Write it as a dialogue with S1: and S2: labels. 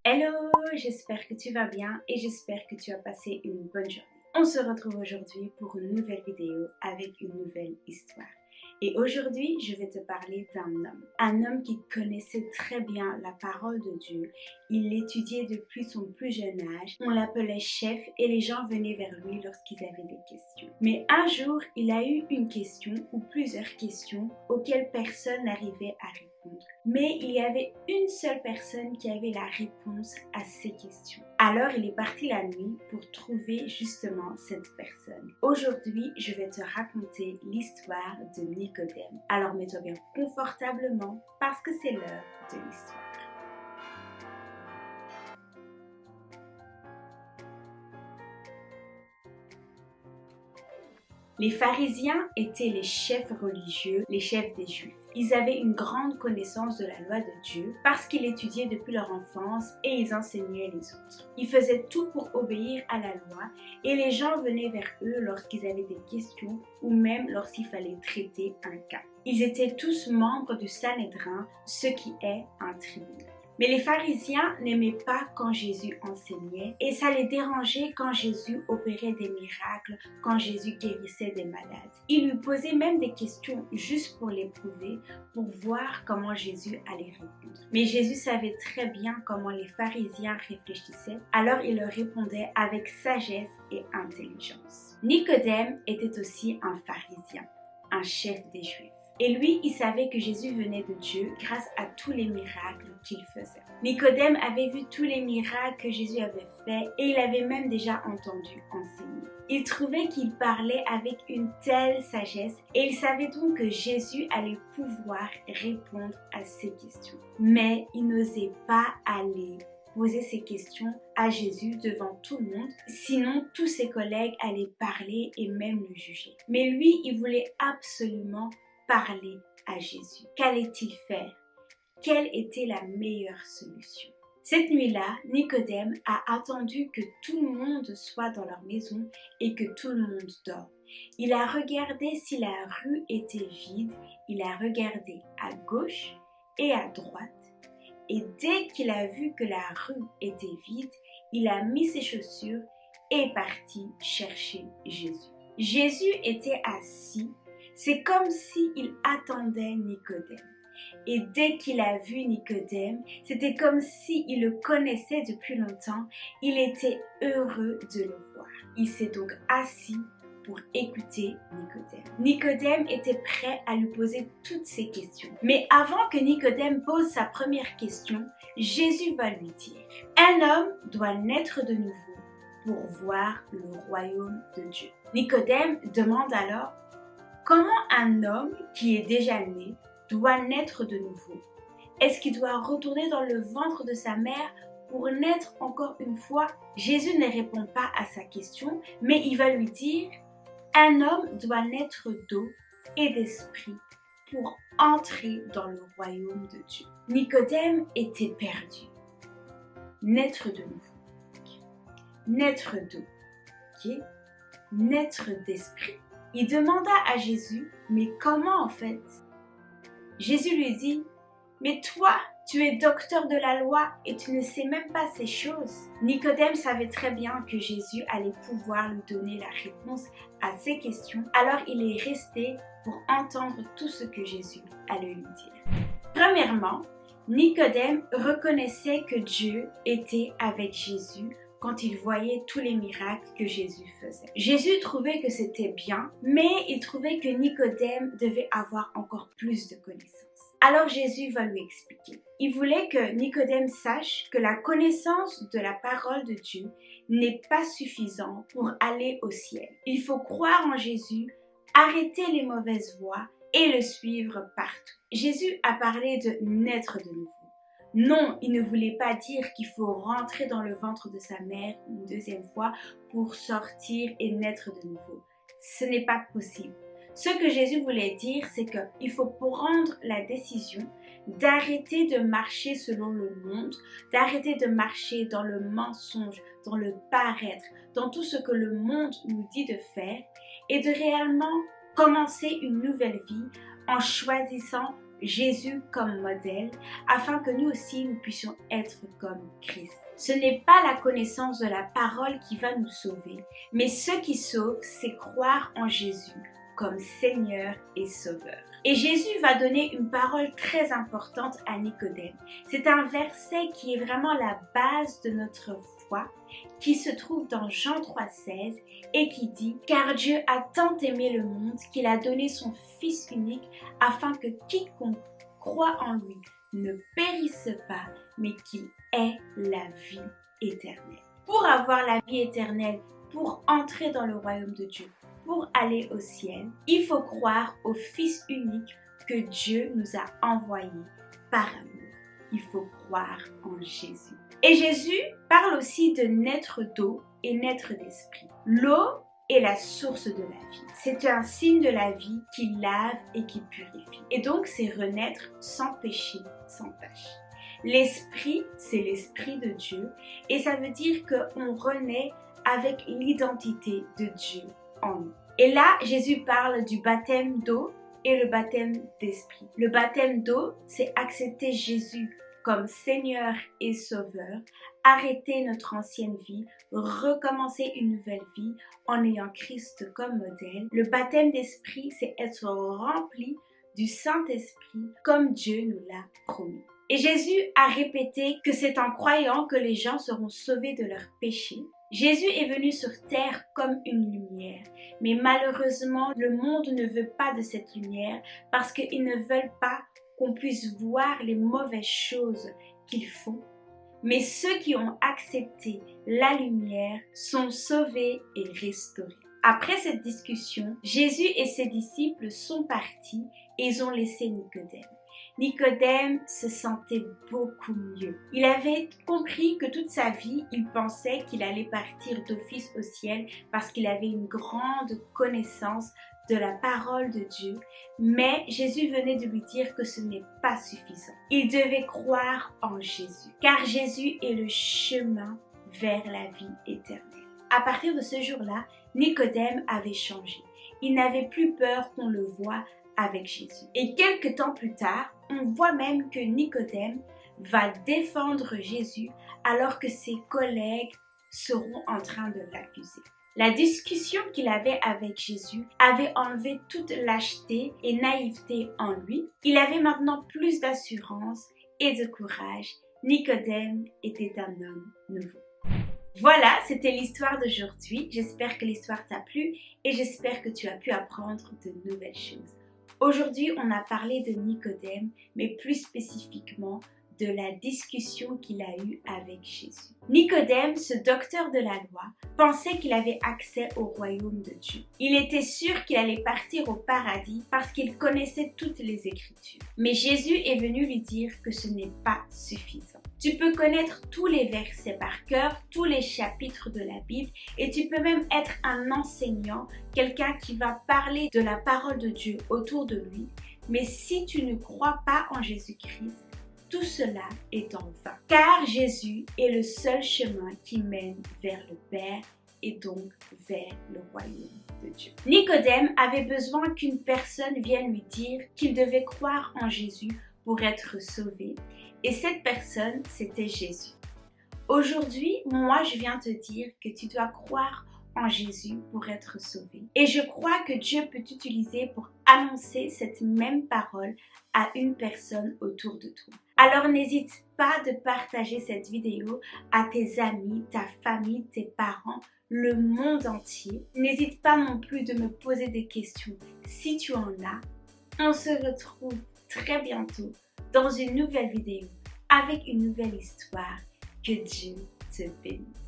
S1: Hello, j'espère que tu vas bien et j'espère que tu as passé une bonne journée. On se retrouve aujourd'hui pour une nouvelle vidéo avec une nouvelle histoire. Et aujourd'hui, je vais te parler un homme qui connaissait très bien la parole de Dieu. Il l'étudiait depuis son plus jeune âge. On l'appelait chef et les gens venaient vers lui lorsqu'ils avaient des questions. Mais un jour, il a eu une question ou plusieurs questions auxquelles personne n'arrivait à répondre. Mais il y avait une seule personne qui avait la réponse à ces questions. Alors il est parti la nuit pour trouver justement cette personne. Aujourd'hui, je vais te raconter l'histoire de Nicodème. Alors mets-toi bien confortablement parce que c'est l'heure de l'histoire. Les pharisiens étaient les chefs religieux, les chefs des Juifs. Ils avaient une grande connaissance de la loi de Dieu parce qu'ils l'étudiaient depuis leur enfance et ils enseignaient les autres. Ils faisaient tout pour obéir à la loi et les gens venaient vers eux lorsqu'ils avaient des questions ou même lorsqu'il fallait traiter un cas. Ils étaient tous membres du Sanhédrin, ce qui est un tribunal. Mais les pharisiens n'aimaient pas quand Jésus enseignait et ça les dérangeait quand Jésus opérait des miracles, quand Jésus guérissait des malades. Ils lui posaient même des questions juste pour l'éprouver, pour voir comment Jésus allait répondre. Mais Jésus savait très bien comment les pharisiens réfléchissaient, alors il leur répondait avec sagesse et intelligence. Nicodème était aussi un pharisien, un chef des Juifs. Et lui, il savait que Jésus venait de Dieu grâce à tous les miracles qu'il faisait. Nicodème avait vu tous les miracles que Jésus avait faits et il avait même déjà entendu enseigner. Il trouvait qu'il parlait avec une telle sagesse et il savait donc que Jésus allait pouvoir répondre à ses questions. Mais il n'osait pas aller poser ses questions à Jésus devant tout le monde, sinon tous ses collègues allaient parler et même le juger. Mais lui, il voulait absolument parler à Jésus. Qu'allait-il faire? Quelle était la meilleure solution? Cette nuit-là, Nicodème a attendu que tout le monde soit dans leur maison et que tout le monde dort. Il a regardé si la rue était vide, il a regardé à gauche et à droite. Et dès qu'il a vu que la rue était vide, il a mis ses chaussures et est parti chercher Jésus. Jésus était assis. C'est comme s'il attendait Nicodème. Et dès qu'il a vu Nicodème, c'était comme s'il le connaissait depuis longtemps. Il était heureux de le voir. Il s'est donc assis pour écouter Nicodème. Nicodème était prêt à lui poser toutes ses questions. Mais avant que Nicodème pose sa première question, Jésus va lui dire « Un homme doit naître de nouveau pour voir le royaume de Dieu. » Nicodème demande alors comment un homme qui est déjà né doit naître de nouveau? Est-ce qu'il doit retourner dans le ventre de sa mère pour naître encore une fois? Jésus ne répond pas à sa question, mais il va lui dire « Un homme doit naître d'eau et d'esprit pour entrer dans le royaume de Dieu. » Nicodème était perdu. Naître de nouveau. Naître d'eau. Okay? Naître d'esprit. Il demanda à Jésus, mais comment en fait? Jésus lui dit, mais toi, tu es docteur de la loi et tu ne sais même pas ces choses. Nicodème savait très bien que Jésus allait pouvoir lui donner la réponse à ses questions, alors il est resté pour entendre tout ce que Jésus allait lui dire. Premièrement, Nicodème reconnaissait que Dieu était avec Jésus quand il voyait tous les miracles que Jésus faisait. Jésus trouvait que c'était bien, mais il trouvait que Nicodème devait avoir encore plus de connaissances. Alors Jésus va lui expliquer. Il voulait que Nicodème sache que la connaissance de la parole de Dieu n'est pas suffisante pour aller au ciel. Il faut croire en Jésus, arrêter les mauvaises voies et le suivre partout. Jésus a parlé de naître de nouveau. Non, il ne voulait pas dire qu'il faut rentrer dans le ventre de sa mère une deuxième fois pour sortir et naître de nouveau. Ce n'est pas possible. Ce que Jésus voulait dire, c'est qu'il faut prendre la décision d'arrêter de marcher selon le monde, d'arrêter de marcher dans le mensonge, dans le paraître, dans tout ce que le monde nous dit de faire et de réellement commencer une nouvelle vie en choisissant Jésus comme modèle afin que nous aussi nous puissions être comme Christ. Ce n'est pas la connaissance de la parole qui va nous sauver, mais ce qui sauve, c'est croire en Jésus comme Seigneur et Sauveur. Et Jésus va donner une parole très importante à Nicodème. C'est un verset qui est vraiment la base de notre foi, qui se trouve dans Jean 3,16 et qui dit « Car Dieu a tant aimé le monde qu'il a donné son Fils unique afin que quiconque croit en lui ne périsse pas, mais qu'il ait la vie éternelle. » Pour avoir la vie éternelle, pour entrer dans le royaume de Dieu, pour aller au ciel, il faut croire au Fils unique que Dieu nous a envoyé par amour. Il faut croire en Jésus. Et Jésus parle aussi de naître d'eau et naître d'esprit. L'eau est la source de la vie. C'est un signe de la vie qui lave et qui purifie. Et donc c'est renaître sans péché, sans tache. L'esprit, c'est l'esprit de Dieu et ça veut dire qu'on renaît avec l'identité de Dieu en nous. Et là, Jésus parle du baptême d'eau et le baptême d'esprit. Le baptême d'eau, c'est accepter Jésus comme Seigneur et Sauveur, arrêter notre ancienne vie, recommencer une nouvelle vie en ayant Christ comme modèle. Le baptême d'esprit, c'est être rempli du Saint-Esprit comme Dieu nous l'a promis. Et Jésus a répété que c'est en croyant que les gens seront sauvés de leurs péchés. Jésus est venu sur terre comme une lumière, mais malheureusement, le monde ne veut pas de cette lumière parce qu'ils ne veulent pas qu'on puisse voir les mauvaises choses qu'ils font. Mais ceux qui ont accepté la lumière sont sauvés et restaurés. Après cette discussion, Jésus et ses disciples sont partis et ils ont laissé Nicodème. Nicodème se sentait beaucoup mieux. Il avait compris que toute sa vie, il pensait qu'il allait partir d'office au ciel parce qu'il avait une grande connaissance de la parole de Dieu, mais Jésus venait de lui dire que ce n'est pas suffisant. Il devait croire en Jésus, car Jésus est le chemin vers la vie éternelle. À partir de ce jour-là, Nicodème avait changé. Il n'avait plus peur qu'on le voie avec Jésus. Et quelques temps plus tard, on voit même que Nicodème va défendre Jésus alors que ses collègues seront en train de l'accuser. La discussion qu'il avait avec Jésus avait enlevé toute lâcheté et naïveté en lui. Il avait maintenant plus d'assurance et de courage. Nicodème était un homme nouveau. Voilà, c'était l'histoire d'aujourd'hui. J'espère que l'histoire t'a plu et j'espère que tu as pu apprendre de nouvelles choses. Aujourd'hui, on a parlé de Nicodème, mais plus spécifiquement de la discussion qu'il a eue avec Jésus. Nicodème, ce docteur de la loi, pensait qu'il avait accès au royaume de Dieu. Il était sûr qu'il allait partir au paradis parce qu'il connaissait toutes les Écritures. Mais Jésus est venu lui dire que ce n'est pas suffisant. Tu peux connaître tous les versets par cœur, tous les chapitres de la Bible et tu peux même être un enseignant, quelqu'un qui va parler de la parole de Dieu autour de lui. Mais si tu ne crois pas en Jésus-Christ, tout cela est en vain. Car Jésus est le seul chemin qui mène vers le Père et donc vers le royaume de Dieu. Nicodème avait besoin qu'une personne vienne lui dire qu'il devait croire en Jésus pour être sauvé. Et cette personne, c'était Jésus. Aujourd'hui, moi, je viens te dire que tu dois croire en Jésus pour être sauvé. Et je crois que Dieu peut t'utiliser pour annoncer cette même parole à une personne autour de toi. Alors n'hésite pas de partager cette vidéo à tes amis, ta famille, tes parents, le monde entier. N'hésite pas non plus de me poser des questions si tu en as. On se retrouve très bientôt dans une nouvelle vidéo avec une nouvelle histoire. Que Dieu te bénisse.